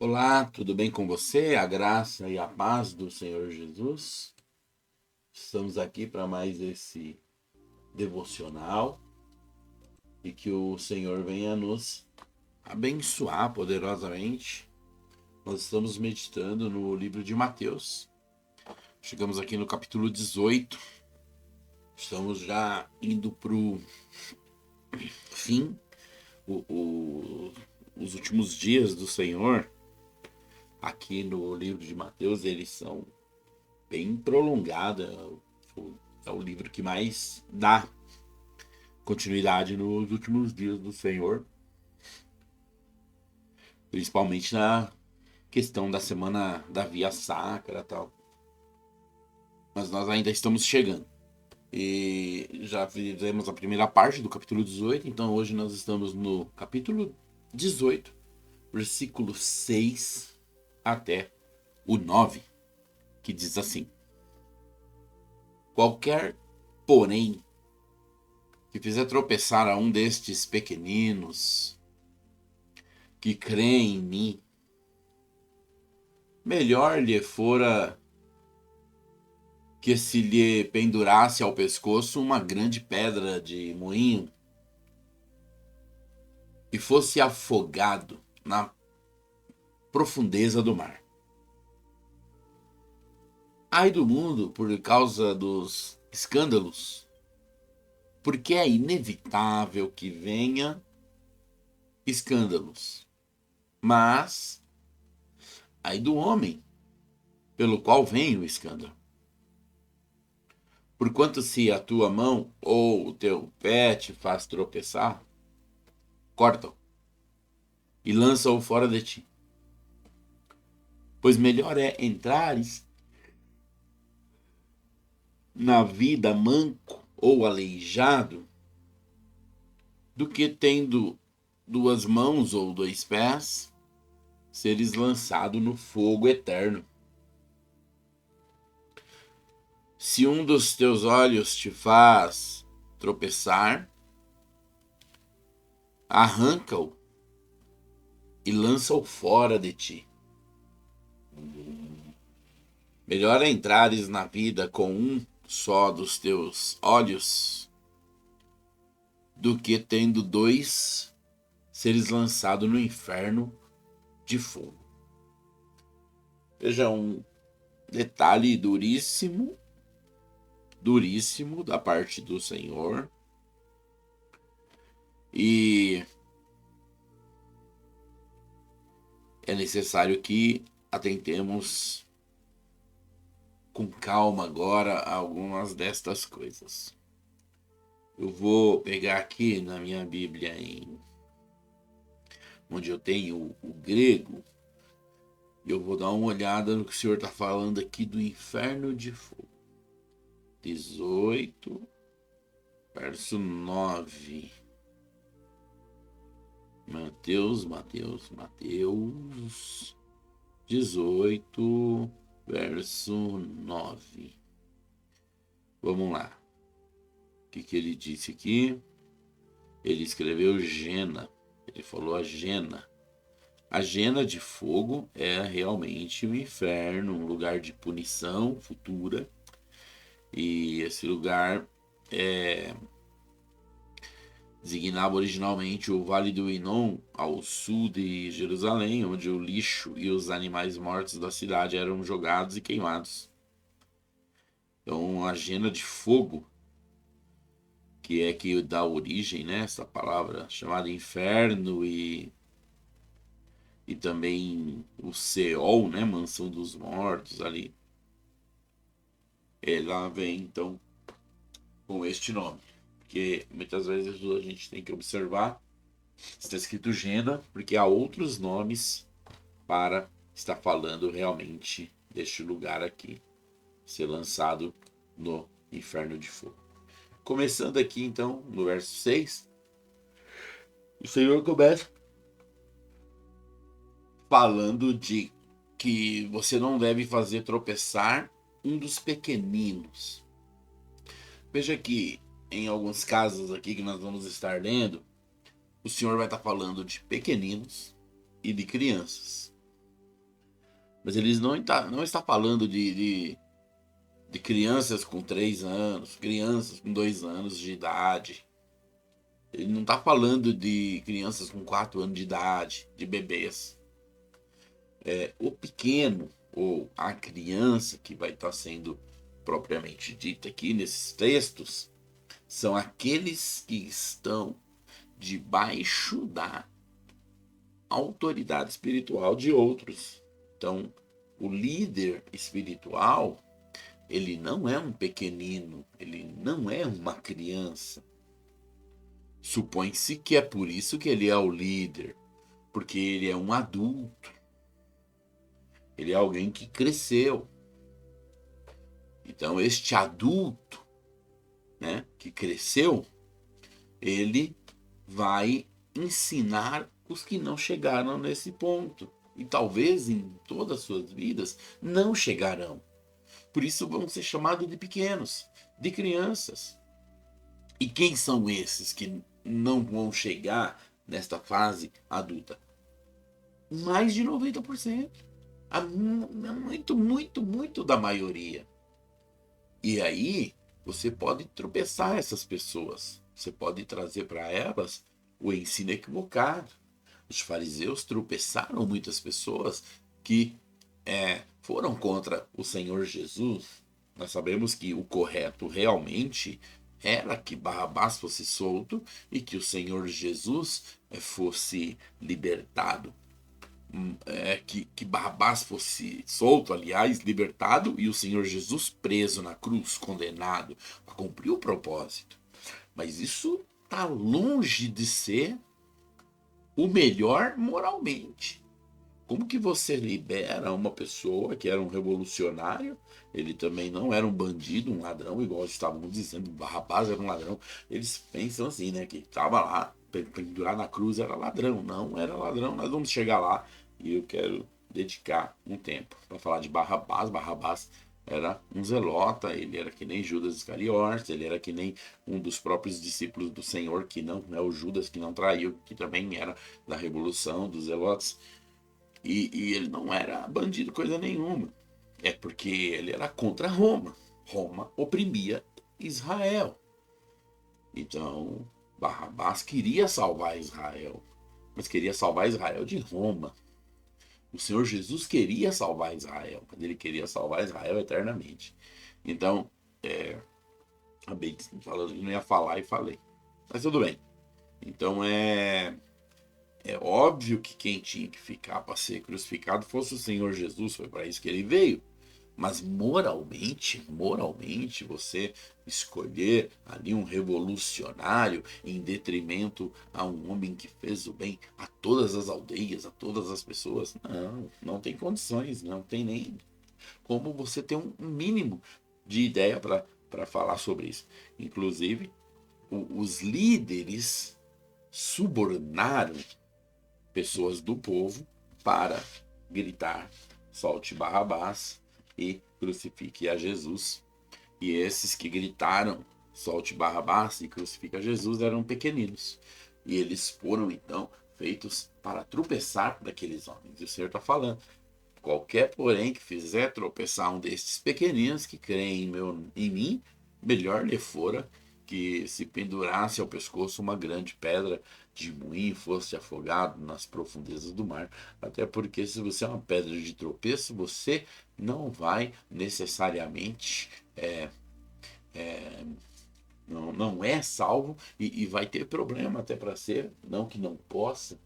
Olá, tudo bem com você? A graça e a paz do Senhor Jesus. Estamos aqui para mais esse devocional e que o Senhor venha nos abençoar poderosamente. Nós estamos meditando no livro de Mateus. Chegamos aqui no capítulo 18. Estamos já indo para o fim, os últimos dias do Senhor. Aqui no livro de Mateus, eles são bem prolongados. É o livro que mais dá continuidade nos últimos dias do Senhor, principalmente na questão da semana da Via Sacra e tal. Mas nós ainda estamos chegando. E já fizemos a primeira parte do capítulo 18, então hoje nós estamos no capítulo 18, versículo 6 até o 9, que diz assim: Qualquer, porém, que fizer tropeçar a um destes pequeninos que creem em mim, melhor lhe fora que se lhe pendurasse ao pescoço uma grande pedra de moinho e fosse afogado na profundeza do mar. Ai do mundo por causa dos escândalos, porque é inevitável que venha escândalos. Mas ai do homem pelo qual vem o escândalo. Porquanto se a tua mão ou o teu pé te faz tropeçar, corta-o e lança-o fora de ti. Pois melhor é entrares na vida manco ou aleijado do que tendo duas mãos ou dois pés seres lançado no fogo eterno. Se um dos teus olhos te faz tropeçar, arranca-o e lança-o fora de ti. Melhor é entrares na vida com um só dos teus olhos do que tendo dois seres lançado no inferno de fogo. Veja, um detalhe duríssimo, duríssimo da parte do Senhor. E é necessário que atentemos com calma agora a algumas destas coisas. Eu vou pegar aqui na minha Bíblia, onde eu tenho o grego, e eu vou dar uma olhada no que o Senhor está falando aqui do inferno de fogo. 18, verso 9. Mateus 18, verso 9. Vamos lá. O que ele disse aqui? Ele escreveu Gena. Ele falou a Gena. A Gena de fogo é realmente um inferno, um lugar de punição futura. E esse lugar designava originalmente o Vale do Inom, ao sul de Jerusalém, onde o lixo e os animais mortos da cidade eram jogados e queimados. Então, a Gena de fogo, que é que dá origem, né, essa palavra chamada inferno, e também o Seol, né, mansão dos mortos ali. Ela vem então com este nome, porque muitas vezes a gente tem que observar se está escrito Gena, porque há outros nomes para estar falando realmente deste lugar aqui, ser lançado no inferno de fogo. Começando aqui então no verso 6, o Senhor começa falando de que você não deve fazer tropeçar um dos pequeninos. Veja que em alguns casos aqui que nós vamos estar lendo, o Senhor vai estar falando de pequeninos e de crianças. Mas ele não está falando de crianças com 3 anos, crianças com 2 anos de idade. Ele não está falando de crianças com 4 anos de idade, de bebês. O pequeno ou a criança que vai estar sendo propriamente dita aqui nesses textos são aqueles que estão debaixo da autoridade espiritual de outros. Então, o líder espiritual, ele não é um pequenino, ele não é uma criança. Supõe-se que é por isso que ele é o líder, porque ele é um adulto. Ele é alguém que cresceu. Então, este adulto, né, que cresceu, ele vai ensinar os que não chegaram nesse ponto. E talvez em todas as suas vidas não chegarão. Por isso vão ser chamados de pequenos, de crianças. E quem são esses que não vão chegar nesta fase adulta? Mais de 90%. Muito, muito, muito da maioria. E aí você pode tropeçar essas pessoas. Você pode trazer para elas o ensino equivocado. Os fariseus tropeçaram muitas pessoas que foram contra o Senhor Jesus. Nós sabemos que o correto realmente era que Barrabás fosse solto e que o Senhor Jesus fosse libertado. Que Barrabás fosse solto, aliás, libertado, e o Senhor Jesus preso na cruz, condenado, para cumprir o propósito. Mas isso está longe de ser o melhor moralmente. Como que você libera uma pessoa que era um revolucionário? Ele também não era um bandido, um ladrão, igual estavam dizendo, Barrabás era um ladrão. Eles pensam assim, né? Que estava lá, pendurar na cruz era ladrão. Não era ladrão, nós vamos chegar lá e eu quero dedicar um tempo para falar de Barrabás. Barrabás era um zelota, ele era que nem Judas Iscariotes, ele era que nem um dos próprios discípulos do Senhor, que não é o Judas que não traiu, que também era da revolução dos zelotes. E ele não era bandido coisa nenhuma. É porque ele era contra Roma. Roma oprimia Israel. Então, Barrabás queria salvar Israel. Mas queria salvar Israel de Roma. O Senhor Jesus queria salvar Israel. Mas ele queria salvar Israel eternamente. Então, acabei falando que não ia falar e falei. Mas tudo bem. Então é óbvio que quem tinha que ficar para ser crucificado fosse o Senhor Jesus, foi para isso que ele veio. Mas moralmente, você escolher ali um revolucionário em detrimento a um homem que fez o bem a todas as aldeias, a todas as pessoas, não tem condições, não tem nem como você ter um mínimo de ideia para falar sobre isso. Inclusive, os líderes subornaram pessoas do povo para gritar: solte Barrabás e crucifique a Jesus. E esses que gritaram: solte Barrabás e crucifique a Jesus eram pequeninos. E eles foram então feitos para tropeçar daqueles homens. E o Senhor está falando: qualquer, porém, que fizer tropeçar um destes pequeninos que creem em mim, melhor lhe fora que se pendurasse ao pescoço uma grande pedra de moinho e fosse afogado nas profundezas do mar. Até porque se você é uma pedra de tropeço, você não vai necessariamente não é salvo e vai ter problema até para ser, não que não possa,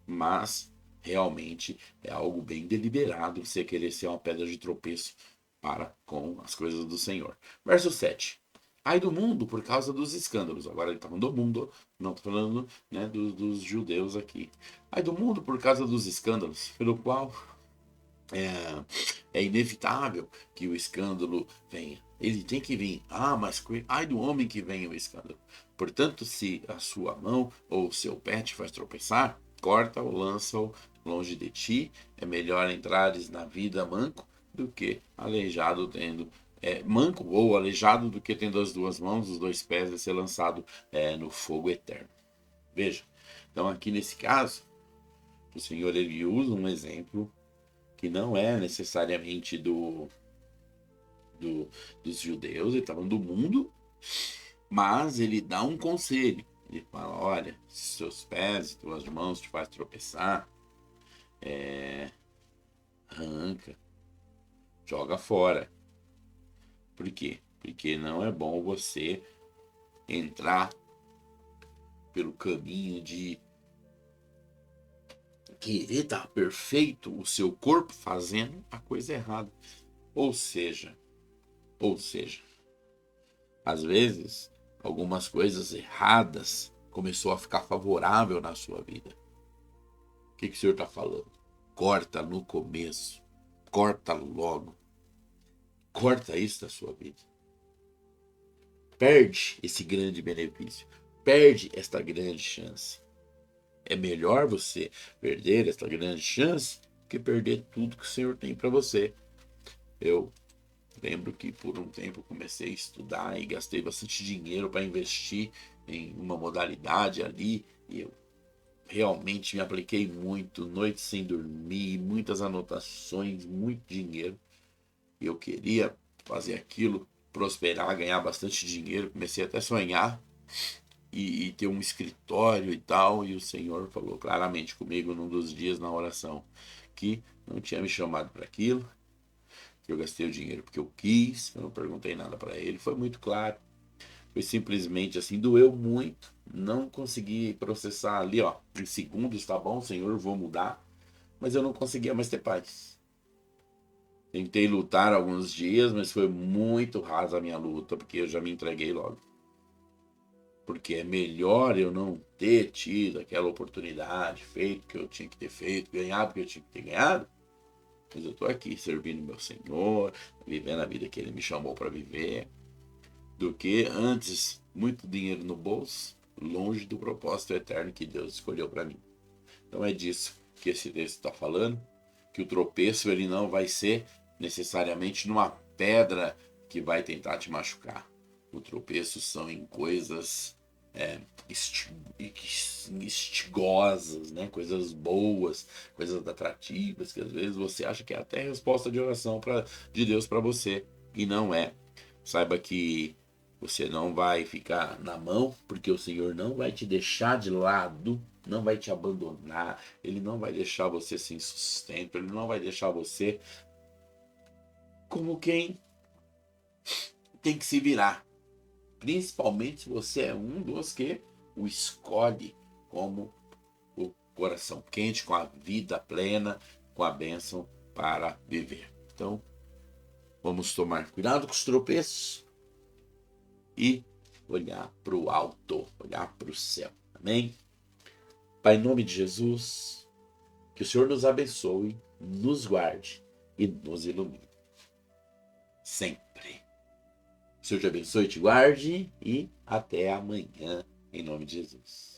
mas realmente é algo bem deliberado você querer ser uma pedra de tropeço para com as coisas do Senhor. Verso 7. Ai do mundo por causa dos escândalos. Agora ele está falando do mundo, não está falando, né, dos judeus aqui. Ai do mundo por causa dos escândalos, pelo qual é inevitável que o escândalo venha. Ele tem que vir. Mas ai do homem que venha o escândalo. Portanto, se a sua mão ou o seu pé te faz tropeçar, corta-o, lança-o longe de ti. É melhor entrares na vida manco do que aleijado tendo manco ou aleijado do que tendo as duas mãos, os dois pés e ser lançado no fogo eterno. Veja. Então aqui nesse caso, o Senhor ele usa um exemplo que não é necessariamente dos judeus, ele está falando do mundo, mas ele dá um conselho. Ele fala, olha, se seus pés e tuas mãos te faz tropeçar, arranca, joga fora. Por quê? Porque não é bom você entrar pelo caminho de querer estar perfeito o seu corpo fazendo a coisa errada. Ou seja, às vezes, algumas coisas erradas começou a ficar favorável na sua vida. O que o senhor está falando? Corta no começo. Corta logo. Corta isso da sua vida. Perde esse grande benefício. Perde esta grande chance. É melhor você perder esta grande chance que perder tudo que o Senhor tem para você. Eu lembro que por um tempo comecei a estudar e gastei bastante dinheiro para investir em uma modalidade ali, e eu realmente me apliquei muito, noites sem dormir, muitas anotações, muito dinheiro. Eu queria fazer aquilo, prosperar, ganhar bastante dinheiro, comecei até a sonhar e ter um escritório e tal, e o Senhor falou claramente comigo num dos dias na oração que não tinha me chamado para aquilo, que eu gastei o dinheiro porque eu quis, eu não perguntei nada para ele, foi muito claro, foi simplesmente assim, doeu muito, não consegui processar ali, ó, em segundos, tá bom, Senhor, vou mudar, mas eu não conseguia mais ter paz. Tentei lutar alguns dias, mas foi muito rasa a minha luta, porque eu já me entreguei logo. Porque é melhor eu não ter tido aquela oportunidade, feito o que eu tinha que ter feito, ganhado o que eu tinha que ter ganhado, mas eu estou aqui servindo meu Senhor, vivendo a vida que Ele me chamou para viver, do que antes muito dinheiro no bolso, longe do propósito eterno que Deus escolheu para mim. Então é disso que esse texto está falando, que o tropeço ele não vai ser necessariamente numa pedra que vai tentar te machucar. O tropeço são em coisas estigosas, né? Coisas boas, coisas atrativas, que às vezes você acha que é até resposta de oração de Deus para você, e não é. Saiba que você não vai ficar na mão, porque o Senhor não vai te deixar de lado, não vai te abandonar, Ele não vai deixar você sem sustento, Ele não vai deixar você como quem tem que se virar. Principalmente se você é um dos que o escolhe como o coração quente, com a vida plena, com a bênção para viver. Então, vamos tomar cuidado com os tropeços e olhar para o alto, olhar para o céu. Amém? Pai, em nome de Jesus, que o Senhor nos abençoe, nos guarde e nos ilumine. Sempre. O Senhor te abençoe, te guarde e até amanhã, em nome de Jesus.